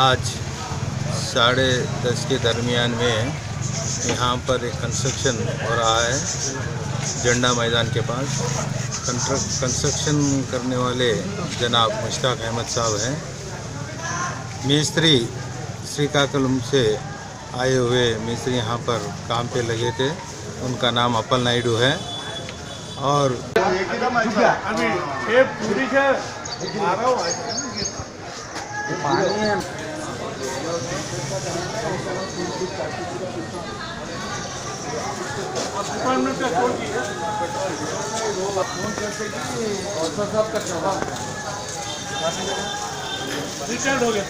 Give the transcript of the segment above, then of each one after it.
आज 10:30 के दरमियान में यहाँ पर एक कंस्ट्रक्शन हो रहा है झंडा मैदान के पास। कंस्ट्रक्शन करने वाले जनाब मुश्ताक अहमद साहब हैं। मिस्त्री श्रीकाकुलम से आए हुए मिस्त्री यहाँ पर काम पे लगे थे। उनका नाम अपल नायडू है। और रिटायर्ड हो गया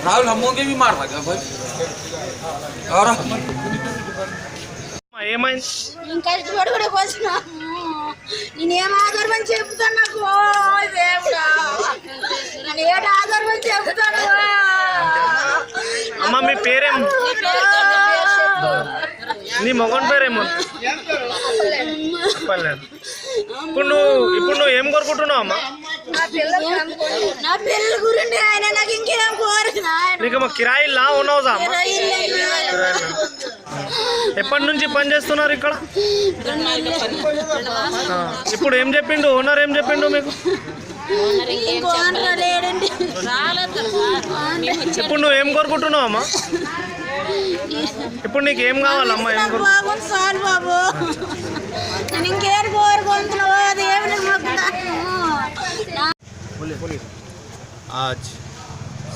राहुल हम के भी मार था भाई और ఏమైంది ఇంకా ఇష్టపడి కూడా వచ్చిన నేనేం ఆధారమని చెప్తాను నాకు దేవుడా నేను ఏడు ఆధారమని చెప్తాను అమ్మ మీ పేరేం నీ మొగన్ పేరేమో చెప్పలేదు. ఇప్పుడు నువ్వు ఏం కోరుకుంటున్నావు అమ్మ? నా పిల్లల గురించి ఆయన నాకు ఇంకేం కోరిన నీకు మా కిరాయిలా ఉన్నావుదా అమ్మ? ఎప్పటి నుంచి పని చేస్తున్నారు ఇక్కడ? ఇప్పుడు ఏం చెప్పిండు ఓనర్? ఏం చెప్పిండు మీకు? ఇప్పుడు నువ్వు ఏం కోరుకుంటున్నావు అమ్మా? ఇప్పుడు నీకు ఏం కావాలమ్మా? ఏం చాలు బాబు నేను ఇంకేం కోరుకుంటున్నావా దేవుని आज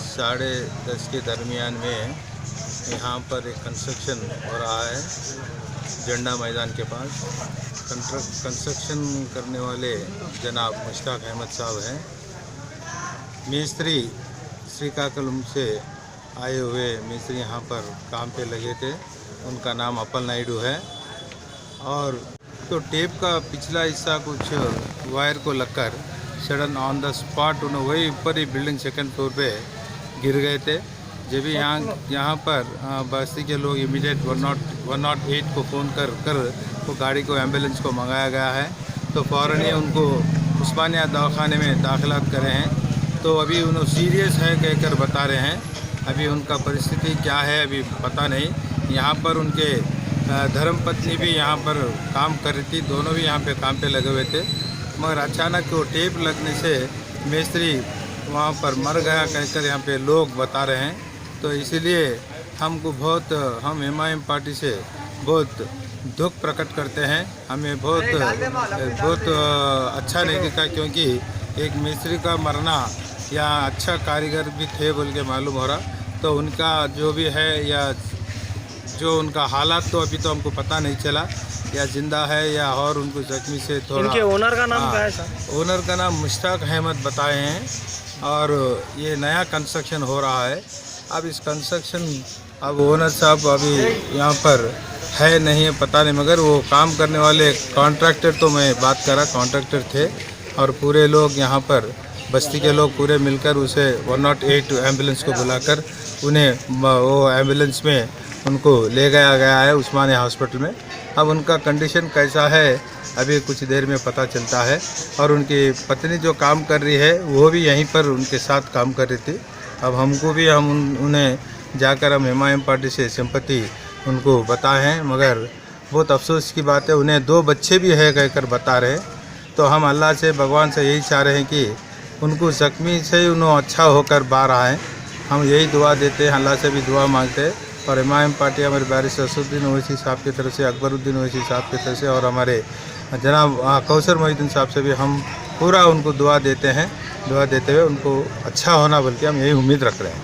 10:30 के दरमियान में यहाँ पर एक कंस्ट्रक्शन हो रहा है झंडा मैदान के पास। कंस्ट्रक्शन करने वाले जनाब मुश्ताक अहमद साहब हैं। मिस्त्री श्रीकाकुलम से आए हुए मिस्त्री यहाँ पर काम पे लगे थे। उनका नाम अपल नायडू है। और तो टेप का पिछला हिस्सा कुछ वायर को लगकर सडन ऑन द स्पॉट उन्हें वही ऊपर ही बिल्डिंग सेकंड फ्लोर पे गिर गए थे। जब भी यहाँ पर बस्ती के लोग इमीडिएट 108 को फ़ोन कर वो गाड़ी को एम्बुलेंस को मंगाया गया है। तो फ़ौरन ही उनको उस्मानिया दवाखाने में दाखिलात करे हैं। तो अभी उन्होंने सीरियस है कहकर बता रहे हैं। अभी उनका परिस्थिति क्या है अभी पता नहीं। यहाँ पर उनके धर्मपत्नी भी यहाँ पर काम कर रही थी। दोनों भी यहाँ पे काम पे लगे हुए थे, मगर अचानक वो टेप लगने से मिस्त्री वहाँ पर मर गया कहकर यहाँ पे लोग बता रहे हैं। तो इसीलिए हमको हम एमआईएम पार्टी से बहुत दुख प्रकट करते हैं। हमें बहुत अच्छा नहीं दिखा, क्योंकि एक मिस्त्री का मरना या अच्छा कारीगर भी थे बोल के मालूम हो रहा। तो उनका जो भी है या जो उनका हालात तो अभी तो हमको पता नहीं चला, या जिंदा है या और उनको जख्मी से थोड़ा। इनके ओनर का नाम क्या है सर? ओनर का नाम मुश्ताक अहमद बताए हैं। और ये नया कंस्ट्रक्शन हो रहा है। अब इस कंस्ट्रक्शन अब ओनर साहब अभी यहाँ पर है नहीं है पता नहीं, मगर वो काम करने वाले कॉन्ट्रैक्टर तो मैं बात कर रहा कॉन्ट्रैक्टर थे। और पूरे लोग यहाँ पर बस्ती के लोग पूरे मिलकर उसे 108 एम्बुलेंस को बुलाकर उन्हें वो एम्बुलेंस में उनको ले गया है उस्मानिया हॉस्पिटल में। अब उनका कंडीशन कैसा है अभी कुछ देर में पता चलता है। और उनकी पत्नी जो काम कर रही है वो भी यहीं पर उनके साथ काम कर रही थी। अब हमको भी उन्हें जाकर हम एमआईएम पार्टी से सिंपैथी उनको बताए हैं, मगर बहुत अफसोस की बात है उन्हें 2 बच्चे भी है कहकर बता रहे हैं। तो हम अल्लाह से भगवान से यही चाह रहे हैं कि उनको ज़ख्मी से उन्हें अच्छा होकर बाहर आएँ। हम यही दुआ देते हैं, अल्लाह से भी दुआ मांगते हैं। और एमआईएम पार्टी हमारे बैरिस्टर असदुद्दीन ओवैसी साहब की तरफ से, अकबरुद्दीन ओवैसी साहब की तरफ से और हमारे जनाब कौसर मोहिउद्दीन साहब से भी हम पूरा उनको दुआ देते हैं। दुआ देते हुए उनको अच्छा होना बल्कि हम यही उम्मीद रख रहे हैं।